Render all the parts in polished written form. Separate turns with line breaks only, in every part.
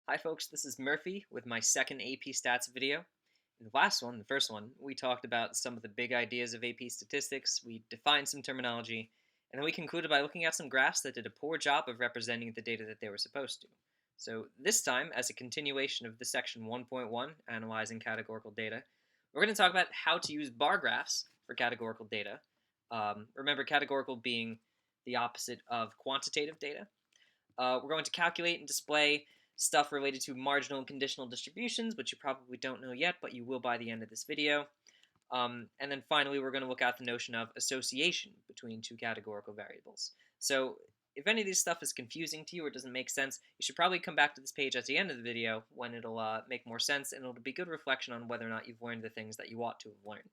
Hi folks, this is Murphy with my second AP Stats video. In the last one, the first one, we talked about some of the big ideas of AP statistics, we defined some terminology, and then we concluded by looking at some graphs that did a poor job of representing the data that they were supposed to. So this time, as a continuation of the section 1.1, analyzing categorical data, we're going to talk about how to use bar graphs for categorical data. Remember, categorical being the opposite of quantitative data. We're going to calculate and display stuff related to marginal and conditional distributions, which you probably don't know yet, but you will by the end of this video. And then finally, we're going to look at the notion of association between two categorical variables. So if any of this stuff is confusing to you or doesn't make sense, you should probably come back to this page at the end of the video when it'll make more sense, and it'll be good reflection on whether or not you've learned the things that you ought to have learned.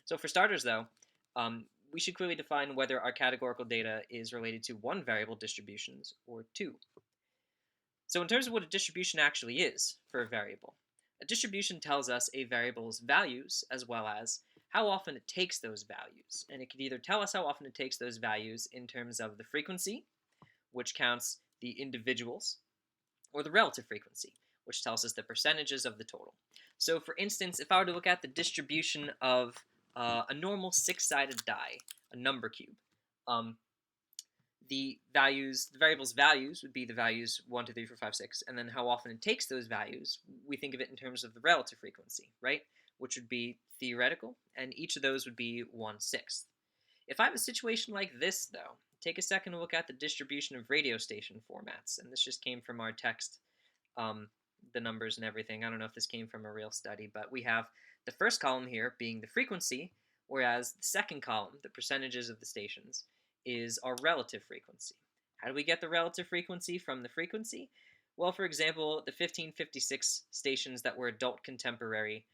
So for starters, though, we should clearly define whether our categorical data is related to one variable distributions or two. So in terms of what a distribution actually is for a variable, a distribution tells us a variable's values as well as how often it takes those values. And it can either tell us how often it takes those values in terms of the frequency, which counts the individuals, or the relative frequency, which tells us the percentages of the total. So for instance, if I were to look at the distribution of a normal six-sided die, a number cube, the variable's values would be the values 1, 2, 3, 4, 5, 6, and then how often it takes those values, we think of it in terms of the relative frequency, right? Which would be theoretical, and each of those would be 1/6. If I have a situation like this, though, take a second to look at the distribution of radio station formats, and this just came from our text, the numbers and everything. I don't know if this came from a real study, but we have the first column here being the frequency, whereas the second column, the percentages of the stations, is our relative frequency. How do we get the relative frequency from the frequency? Well, for example, the 1556 stations that were adult contemporary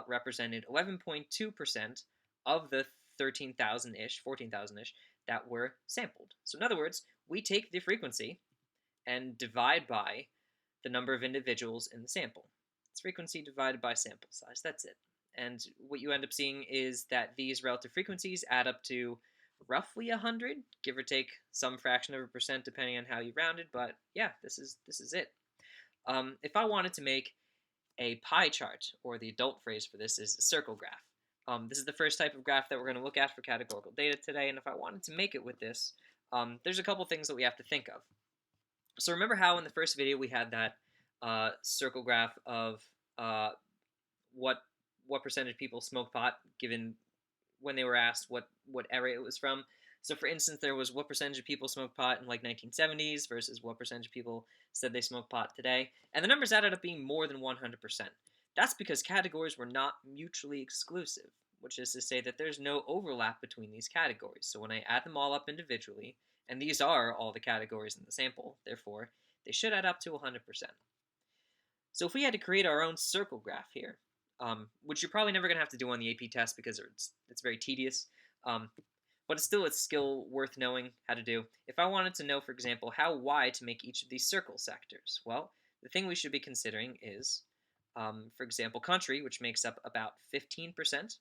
represented 11.2% of the 13,000-ish, 14,000-ish that were sampled. So in other words, we take the frequency and divide by the number of individuals in the sample. It's frequency divided by sample size. That's it. And what you end up seeing is that these relative frequencies add up to roughly 100, give or take some fraction of a percent depending on how you round it, but yeah, this is it. If I wanted to make a pie chart, or the adult phrase for this is a circle graph. This is the first type of graph that we're going to look at for categorical data today, and if I wanted to make it with this, there's a couple things that we have to think of. So remember how in the first video we had that circle graph of what percentage of people smoke pot given when they were asked what era it was from. So for instance, there was what percentage of people smoked pot in like 1970s versus what percentage of people said they smoke pot today. And the numbers added up being more than 100%. That's because categories were not mutually exclusive, which is to say that there's no overlap between these categories. So when I add them all up individually, and these are all the categories in the sample, therefore, they should add up to 100%. So if we had to create our own circle graph here, which you're probably never going to have to do on the AP test because it's very tedious, but it's still a skill worth knowing how to do. If I wanted to know, for example, how wide to make each of these circle sectors, well, the thing we should be considering is, for example, country, which makes up about 15%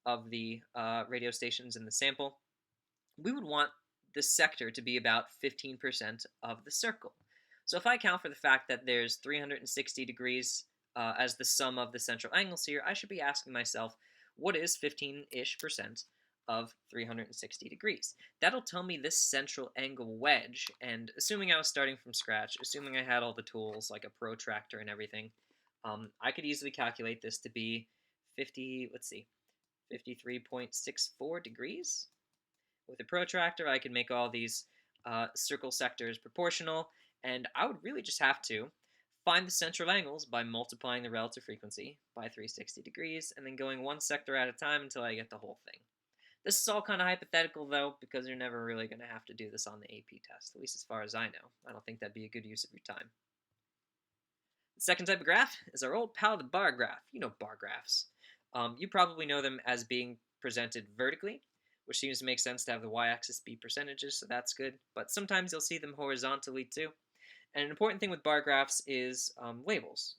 of the radio stations in the sample. We would want the sector to be about 15% of the circle. So if I account for the fact that there's 360 degrees as the sum of the central angles here, I should be asking myself, what is 15-ish percent of 360 degrees? That'll tell me this central angle wedge, and assuming I was starting from scratch, assuming I had all the tools like a protractor and everything, I could easily calculate this to be 53.64 degrees. With a protractor, I could make all these circle sectors proportional, and I would really just have to find the central angles by multiplying the relative frequency by 360 degrees, and then going one sector at a time until I get the whole thing. This is all kind of hypothetical, though, because you're never really going to have to do this on the AP test, at least as far as I know. I don't think that'd be a good use of your time. The second type of graph is our old pal, the bar graph. You know bar graphs. You probably know them as being presented vertically, which seems to make sense to have the y-axis be percentages, so that's good. But sometimes you'll see them horizontally, too. And an important thing with bar graphs is labels.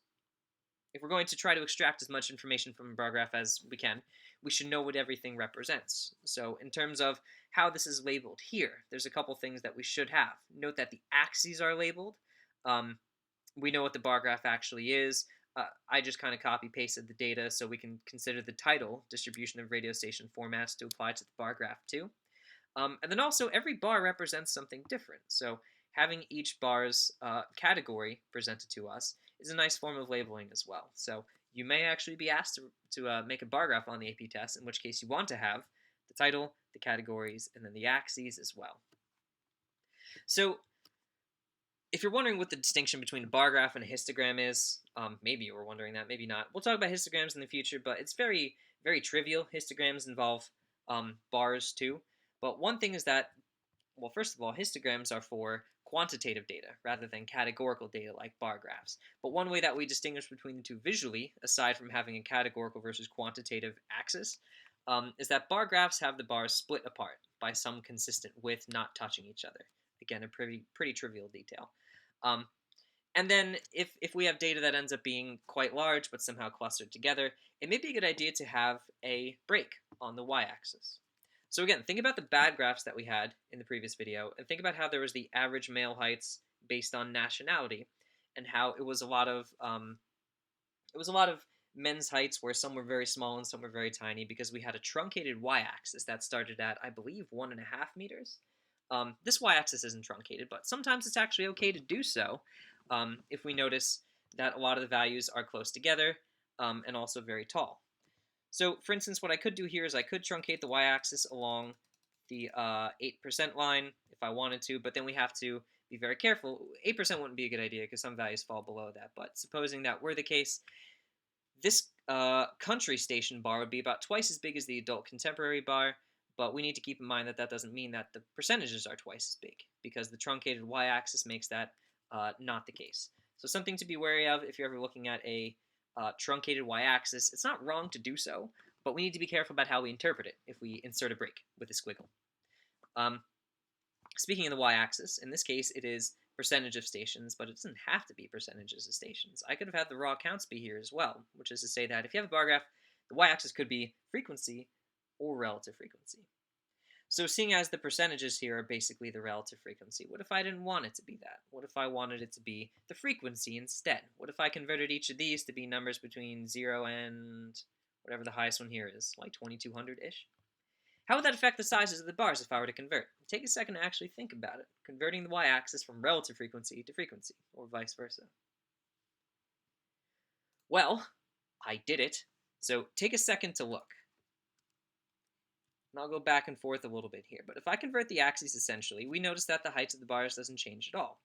If we're going to try to extract as much information from a bar graph as we can, we should know what everything represents. So in terms of how this is labeled here, there's a couple things that we should have. Note that the axes are labeled. We know what the bar graph actually is. I just kind of copy pasted the data so we can consider the title distribution of radio station formats to apply to the bar graph too. And then also every bar represents something different. So having each bar's category presented to us is a nice form of labeling as well. So you may actually be asked to make a bar graph on the AP test, in which case you want to have the title, the categories, and then the axes as well. So if you're wondering what the distinction between a bar graph and a histogram is, maybe you were wondering that, maybe not. We'll talk about histograms in the future, but it's very, very trivial. Histograms involve bars too. But one thing is that, well, first of all, histograms are for quantitative data rather than categorical data like bar graphs. But one way that we distinguish between the two visually, aside from having a categorical versus quantitative axis, is that bar graphs have the bars split apart by some consistent width not touching each other. Again, a pretty trivial detail. Um, and then if we have data that ends up being quite large but somehow clustered together, it may be a good idea to have a break on the y-axis. So again, think about the bad graphs that we had in the previous video, and think about how there was the average male heights based on nationality, and how it was a lot of men's heights where some were very small and some were very tiny because we had a truncated y-axis that started at, I believe, 1.5 meters. This y-axis isn't truncated, but sometimes it's actually okay to do so if we notice that a lot of the values are close together and also very tall. So, for instance, what I could do here is I could truncate the y-axis along the 8% line if I wanted to, but then we have to be very careful. 8% wouldn't be a good idea because some values fall below that, but supposing that were the case, this country station bar would be about twice as big as the adult contemporary bar, but we need to keep in mind that that doesn't mean that the percentages are twice as big, because the truncated y-axis makes that not the case. So something to be wary of if you're ever looking at a truncated y-axis. It's not wrong to do so, but we need to be careful about how we interpret it if we insert a break with a squiggle. Speaking of the y-axis, in this case it is percentage of stations, but it doesn't have to be percentages of stations. I could have had the raw counts be here as well, which is to say that if you have a bar graph, the y-axis could be frequency or relative frequency. So seeing as the percentages here are basically the relative frequency, what if I didn't want it to be that? What if I wanted it to be the frequency instead? What if I converted each of these to be numbers between 0 and whatever the highest one here is, like 2200-ish? How would that affect the sizes of the bars if I were to convert? Take a second to actually think about it, converting the y-axis from relative frequency to frequency, or vice versa. Well, I did it, so take a second to look. And I'll go back and forth a little bit here, but if I convert the axes essentially, we notice that the heights of the bars doesn't change at all,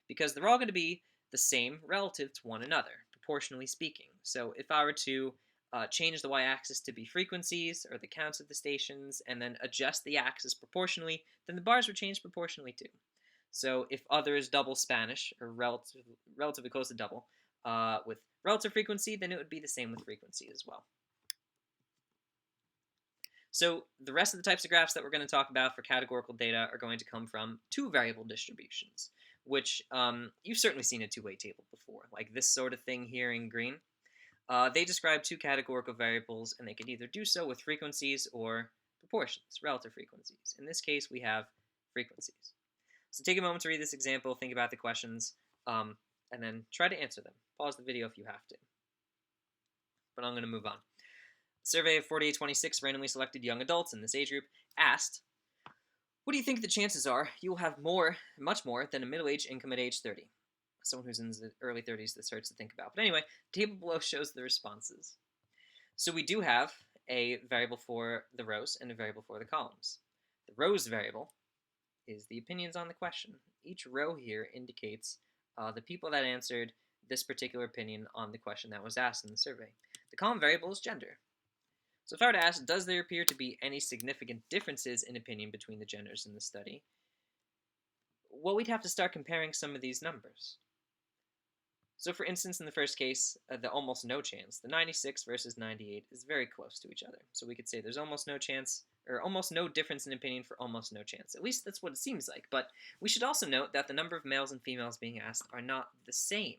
because they're all going to be the same relative to one another, proportionally speaking. So if I were to change the y-axis to be frequencies, or the counts of the stations, and then adjust the axis proportionally, then the bars would change proportionally too. So if other is double Spanish, or relatively close to double, with relative frequency, then it would be the same with frequency as well. So the rest of the types of graphs that we're going to talk about for categorical data are going to come from two-variable distributions, which you've certainly seen a two-way table before, like this sort of thing here in green. They describe two categorical variables, and they could either do so with frequencies or proportions, relative frequencies. In this case, we have frequencies. So take a moment to read this example, think about the questions, and then try to answer them. Pause the video if you have to. But I'm going to move on. Survey of 4826 randomly selected young adults in this age group asked, what do you think the chances are you will have much more than a middle-aged income at age 30? Someone who's in the early 30s, this hurts to think about. But anyway, the table below shows the responses. So we do have a variable for the rows and a variable for the columns. The rows variable is the opinions on the question. Each row here indicates the people that answered this particular opinion on the question that was asked in the survey. The column variable is gender. So if I were to ask, does there appear to be any significant differences in opinion between the genders in the study? Well, we'd have to start comparing some of these numbers. So for instance, in the first case, the almost no chance, the 96 versus 98 is very close to each other. So we could say there's almost no chance, or almost no difference in opinion for almost no chance. At least that's what it seems like. But we should also note that the number of males and females being asked are not the same.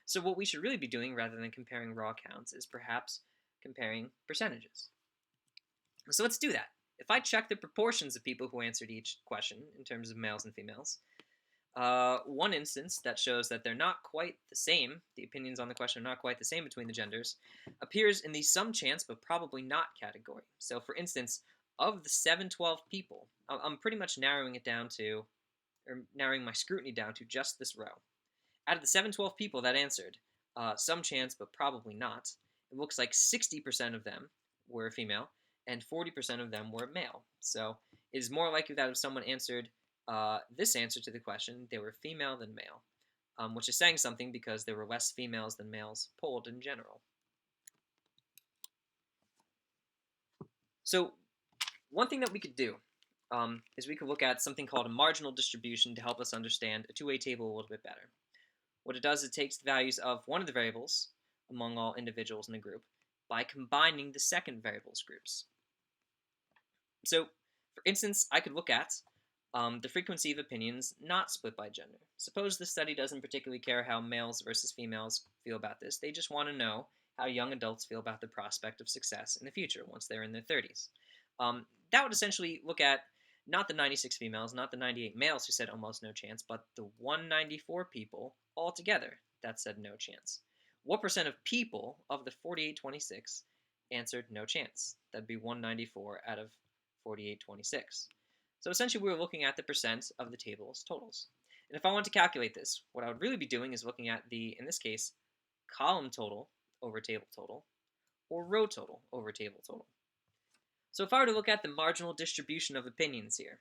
So what we should really be doing, rather than comparing raw counts, is perhaps comparing percentages. So let's do that. If I check the proportions of people who answered each question in terms of males and females, One instance that shows that they're not quite the same, the opinions on the question are not quite the same between the genders, appears in the some chance but probably not category. So, for instance, of the 712 people, I'm pretty much narrowing it down to, or narrowing my scrutiny down to just this row. Out of the 712 people that answered, some chance but probably not, it looks like 60% of them were female and 40% of them were male. So it is more likely that if someone answered this answer to the question, they were female than male, which is saying something because there were less females than males polled in general. So one thing that we could do is we could look at something called a marginal distribution to help us understand a two-way table a little bit better. What it does is it takes the values of one of the variables among all individuals in a group by combining the second variable's groups. So, for instance, I could look at the frequency of opinions not split by gender. Suppose the study doesn't particularly care how males versus females feel about this. They just want to know how young adults feel about the prospect of success in the future once they're in their 30s. That would essentially look at not the 96 females, not the 98 males who said almost no chance, but the 194 people altogether that said no chance. What percent of people of the 4826 answered no chance? That'd be 194 out of 4826. So essentially we were looking at the percent of the table's totals. And if I want to calculate this, what I would really be doing is looking at the, in this case, column total over table total, or row total over table total. So if I were to look at the marginal distribution of opinions here,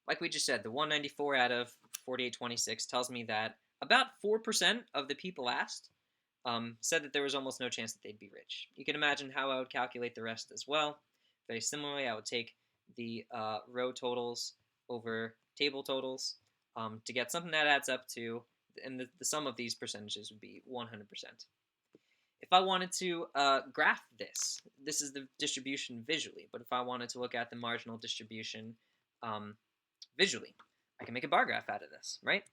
like we just said, the 194 out of 4826 tells me that about 4% of the people asked said that there was almost no chance that they'd be rich. You can imagine how I would calculate the rest as well. Very similarly, I would take the row totals over table totals to get something that adds up to, and the sum of these percentages would be 100%. If I wanted to graph this, this is the distribution visually, but if I wanted to look at the marginal distribution visually, I can make a bar graph out of this, right?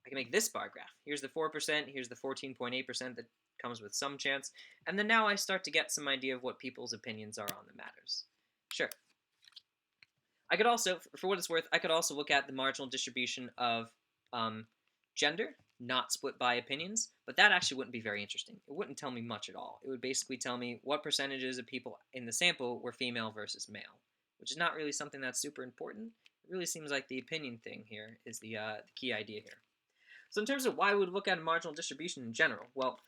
I can make this bar graph. Here's the 4%, here's the 14.8% that comes with some chance, and then now I start to get some idea of what people's opinions are on the matters. Sure. I could also, for what it's worth, I could also look at the marginal distribution of gender, not split by opinions, but that actually wouldn't be very interesting. It wouldn't tell me much at all. It would basically tell me what percentages of people in the sample were female versus male, which is not really something that's super important. It really seems like the opinion thing here is the key idea here. So in terms of why we would look at a marginal distribution in general, well,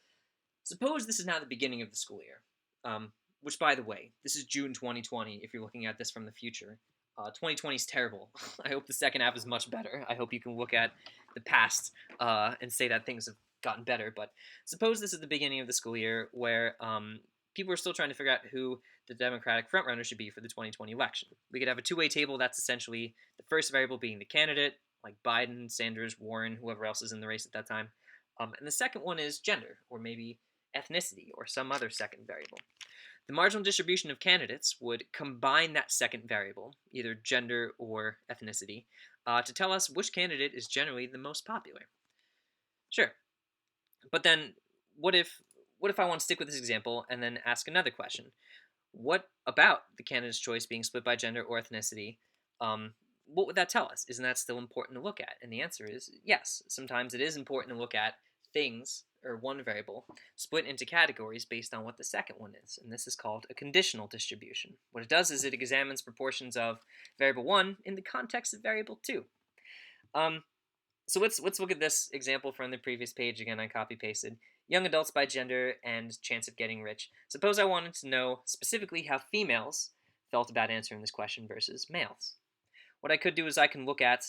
suppose this is now the beginning of the school year, which, by the way, this is June 2020 if you're looking at this from the future. 2020 is terrible. I hope the second half is much better. I hope you can look at the past and say that things have gotten better. But suppose this is the beginning of the school year where people are still trying to figure out who the Democratic frontrunner should be for the 2020 election. We could have a two-way table that's essentially the first variable being the candidate, like Biden, Sanders, Warren, whoever else is in the race at that time. And the second one is gender, or maybe ethnicity, or some other second variable. The marginal distribution of candidates would combine that second variable, either gender or ethnicity, to tell us which candidate is generally the most popular. Sure. But then, what if I want to stick with this example and then ask another question? What about the candidate's choice being split by gender or ethnicity? What would that tell us? Isn't that still important to look at? And the answer is yes. Sometimes it is important to look at things, or one variable, split into categories based on what the second one is. And this is called a conditional distribution. What it does is it examines proportions of variable 1 in the context of variable 2. So let's look at this example from the previous page. Again, I copy-pasted. Young adults by gender and chance of getting rich. Suppose I wanted to know specifically how females felt about answering this question versus males. What I could do is I can look at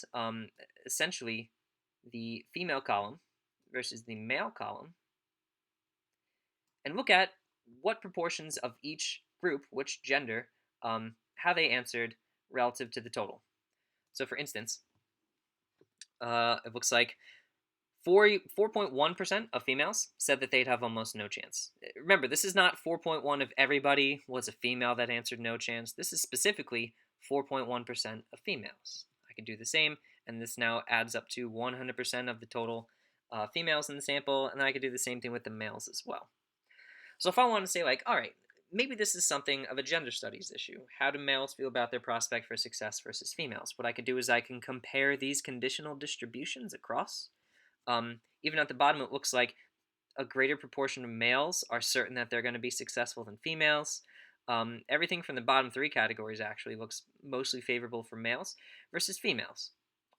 essentially the female column versus the male column and look at what proportions of each group, which gender, how they answered relative to the total. So for instance, it looks like 4.1% of females said that they'd have almost no chance. Remember, this is not 4.1 of everybody was a female that answered no chance. This is specifically 4.1% of females. I can do the same, and this now adds up to 100% of the total females in the sample, and then I could do the same thing with the males as well. So if I want to say, like, all right, maybe this is something of a gender studies issue. How do males feel about their prospect for success versus females? What I could do is I can compare these conditional distributions across. Even at the bottom, it looks like a greater proportion of males are certain that they're going to be successful than females. Everything from the bottom three categories actually looks mostly favorable for males versus females.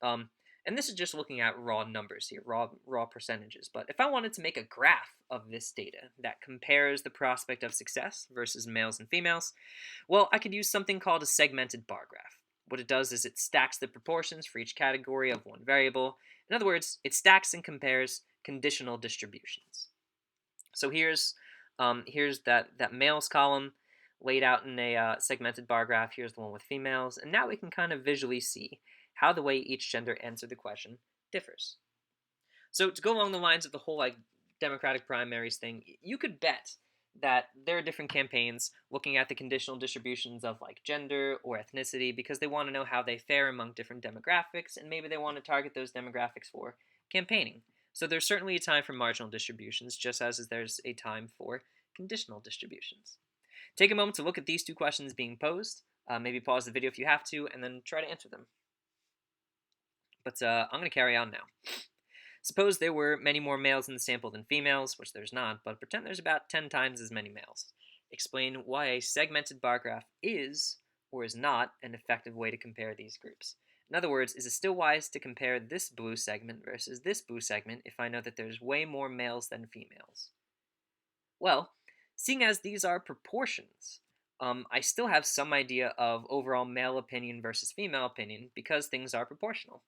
Um, and this is just looking at raw numbers here, raw percentages. But if I wanted to make a graph of this data that compares the prospect of success versus males and females, well, I could use something called a segmented bar graph. What it does is it stacks the proportions for each category of one variable. In other words, it stacks and compares conditional distributions. So here's that males column laid out in a segmented bar graph. Here's the one with females, and now we can kind of visually see how the way each gender answered the question differs. So to go along the lines of the whole like Democratic primaries thing, you could bet that there are different campaigns looking at the conditional distributions of like gender or ethnicity because they want to know how they fare among different demographics, and maybe they want to target those demographics for campaigning. So there's certainly a time for marginal distributions, just as there's a time for conditional distributions. Take a moment to look at these two questions being posed. Maybe pause the video if you have to, and then try to answer them. But I'm going to carry on now. Suppose there were many more males in the sample than females, which there's not, but pretend there's about 10 times as many males. Explain why a segmented bar graph is or is not an effective way to compare these groups. In other words, is it still wise to compare this blue segment versus this blue segment if I know that there's way more males than females? Well, seeing as these are proportions, I still have some idea of overall male opinion versus female opinion because things are proportional.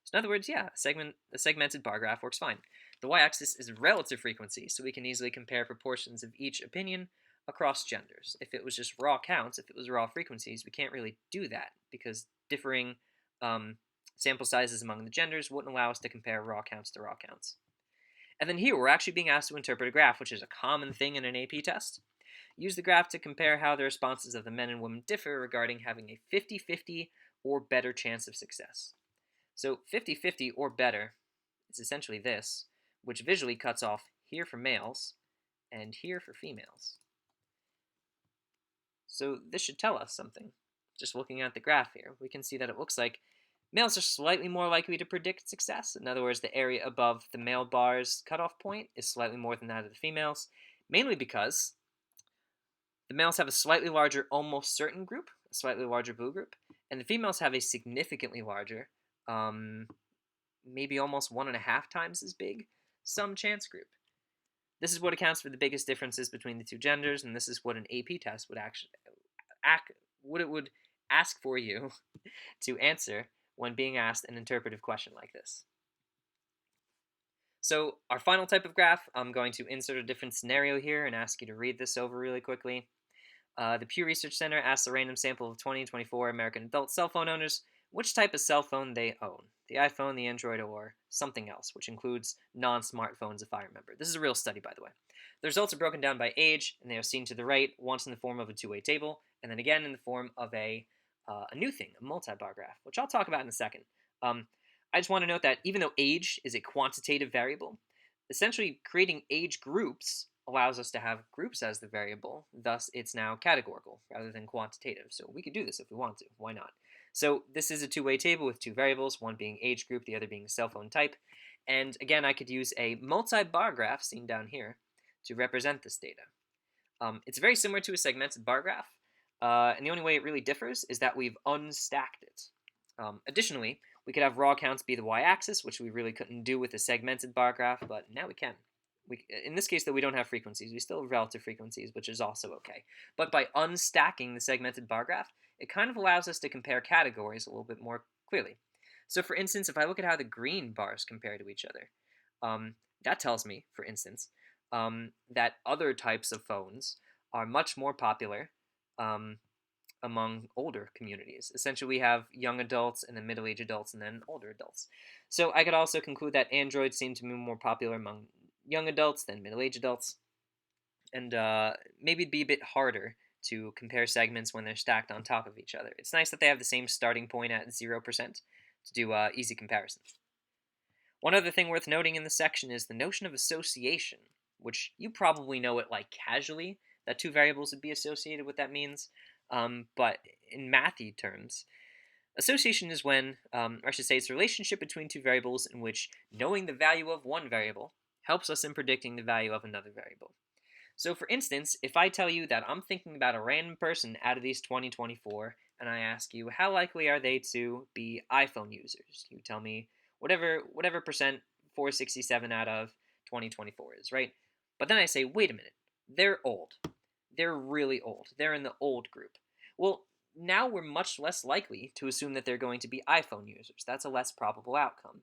So in other words, yeah, a segmented bar graph works fine. The y-axis is relative frequency, so we can easily compare proportions of each opinion across genders. If it was just raw counts, if it was raw frequencies, we can't really do that because differing sample sizes among the genders wouldn't allow us to compare raw counts to raw counts. And then here, we're actually being asked to interpret a graph, which is a common thing in an AP test. Use the graph to compare how the responses of the men and women differ regarding having a 50-50 or better chance of success. So 50-50 or better is essentially this, which visually cuts off here for males and here for females. So this should tell us something. Just looking at the graph here, we can see that it looks like males are slightly more likely to predict success. In other words, the area above the male bar's cutoff point is slightly more than that of the females, mainly because the males have a slightly larger almost certain group, a slightly larger blue group, and the females have a significantly larger, maybe almost 1.5 times as big, some chance group. This is what accounts for the biggest differences between the two genders, and this is what an AP test would actually would ask for you to answer when being asked an interpretive question like this. So our final type of graph, I'm going to insert a different scenario here and ask you to read this over really quickly. The Pew Research Center asked a random sample of 20 and 24 American adult cell phone owners which type of cell phone they own. The iPhone, the Android, or something else, which includes non-smartphones if I remember. This is a real study, by the way. The results are broken down by age, and they are seen to the right, once in the form of a two-way table, and then again in the form of a new thing, a multi-bar graph, which I'll talk about in a second. I just want to note that even though age is a quantitative variable, essentially creating age groups allows us to have groups as the variable, thus it's now categorical rather than quantitative. So we could do this if we want to, why not? So this is a two-way table with two variables, one being age group, the other being cell phone type. And again, I could use a multi-bar graph, seen down here, to represent this data. It's very similar to a segmented bar graph, and the only way it really differs is that we've unstacked it. Additionally, we could have raw counts be the y-axis, which we really couldn't do with a segmented bar graph, but now we can. In this case, though, we don't have frequencies. We still have relative frequencies, which is also okay. But by unstacking the segmented bar graph, it kind of allows us to compare categories a little bit more clearly. So for instance, if I look at how the green bars compare to each other, that tells me, for instance, that other types of phones are much more popular among older communities. Essentially, we have young adults and then middle-aged adults and then older adults. So I could also conclude that Androids seem to be more popular among young adults than middle-aged adults. And maybe it'd be a bit harder to compare segments when they're stacked on top of each other. It's nice that they have the same starting point at 0% to do easy comparisons. One other thing worth noting in this section is the notion of association, which you probably know it like casually, that two variables would be associated with that means. But in mathy terms, association is when, or I should say, it's a relationship between two variables in which knowing the value of one variable helps us in predicting the value of another variable. So, for instance, if I tell you that I'm thinking about a random person out of these 2024, and I ask you how likely are they to be iPhone users, you tell me whatever percent 467 out of 2024 is, right? But then I say, wait a minute, they're old. They're really old. They're in the old group. Well, now we're much less likely to assume that they're going to be iPhone users. That's a less probable outcome.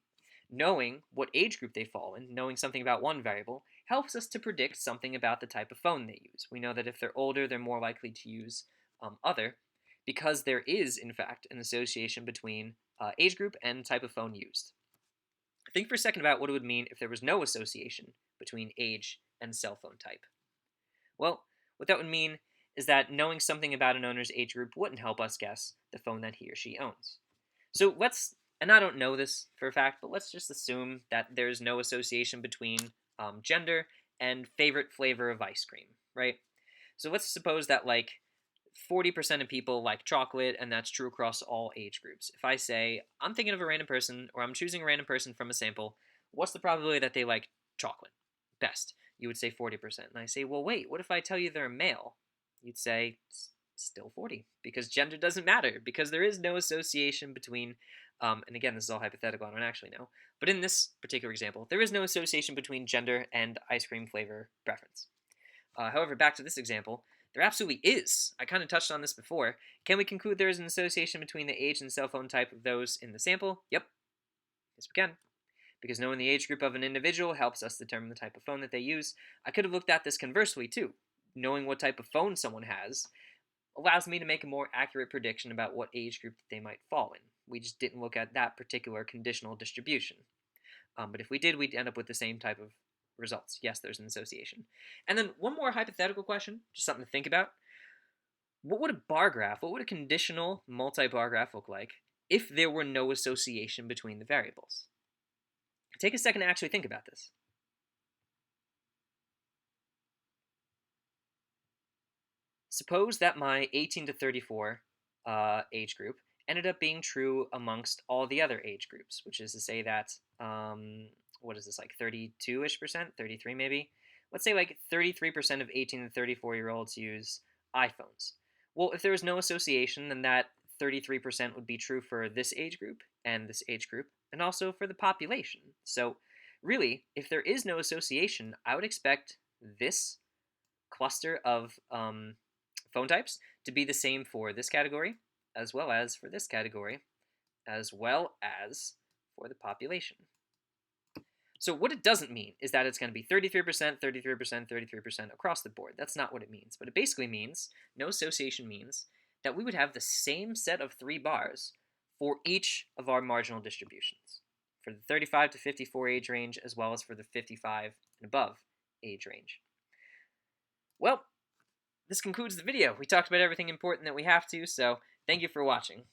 Knowing what age group they fall in, knowing something about one variable, helps us to predict something about the type of phone they use. We know that if they're older, they're more likely to use other, because there is, in fact, an association between age group and type of phone used. Think for a second about what it would mean if there was no association between age and cell phone type. Well, what that would mean is that knowing something about an owner's age group wouldn't help us guess the phone that he or she owns. So let's, and I don't know this for a fact, but let's just assume that there's no association between gender and favorite flavor of ice cream, right? So let's suppose that like 40% of people like chocolate, and that's true across all age groups. If I say, I'm thinking of a random person, or I'm choosing a random person from a sample, what's the probability that they like chocolate best? You would say 40%. And I say, well, wait, what if I tell you they're a male? You'd say, still 40, because gender doesn't matter, because there is no association between, and again, this is all hypothetical, I don't actually know, but in this particular example, there is no association between gender and ice cream flavor preference. However, back to this example, there absolutely is. I kind of touched on this before. Can we conclude there is an association between the age and cell phone type of those in the sample? Yep. Yes, we can. Because knowing the age group of an individual helps us determine the type of phone that they use. I could have looked at this conversely, too. Knowing what type of phone someone has allows me to make a more accurate prediction about what age group they might fall in. We just didn't look at that particular conditional distribution. But if we did, we'd end up with the same type of results. Yes, there's an association. And then one more hypothetical question, just something to think about. What would a bar graph, what would a conditional multi-bar graph look like if there were no association between the variables? Take a second to actually think about this. Suppose that my 18 to 34 age group ended up being true amongst all the other age groups, which is to say that, what is this, like 32-ish percent, 33 maybe? Let's say like 33% of 18 to 34-year-olds use iPhones. Well, if there was no association, then that 33% would be true for this age group and this age group, and also for the population. So really, if there is no association, I would expect this cluster of phone types to be the same for this category, as well as for this category, as well as for the population. So what it doesn't mean is that it's going to be 33%, 33%, 33% across the board. That's not what it means. But it basically means, no association means, that we would have the same set of 3 bars for each of our marginal distributions, for the 35 to 54 age range, as well as for the 55 and above age range. Well, this concludes the video. We talked about everything important that we have to, so thank you for watching.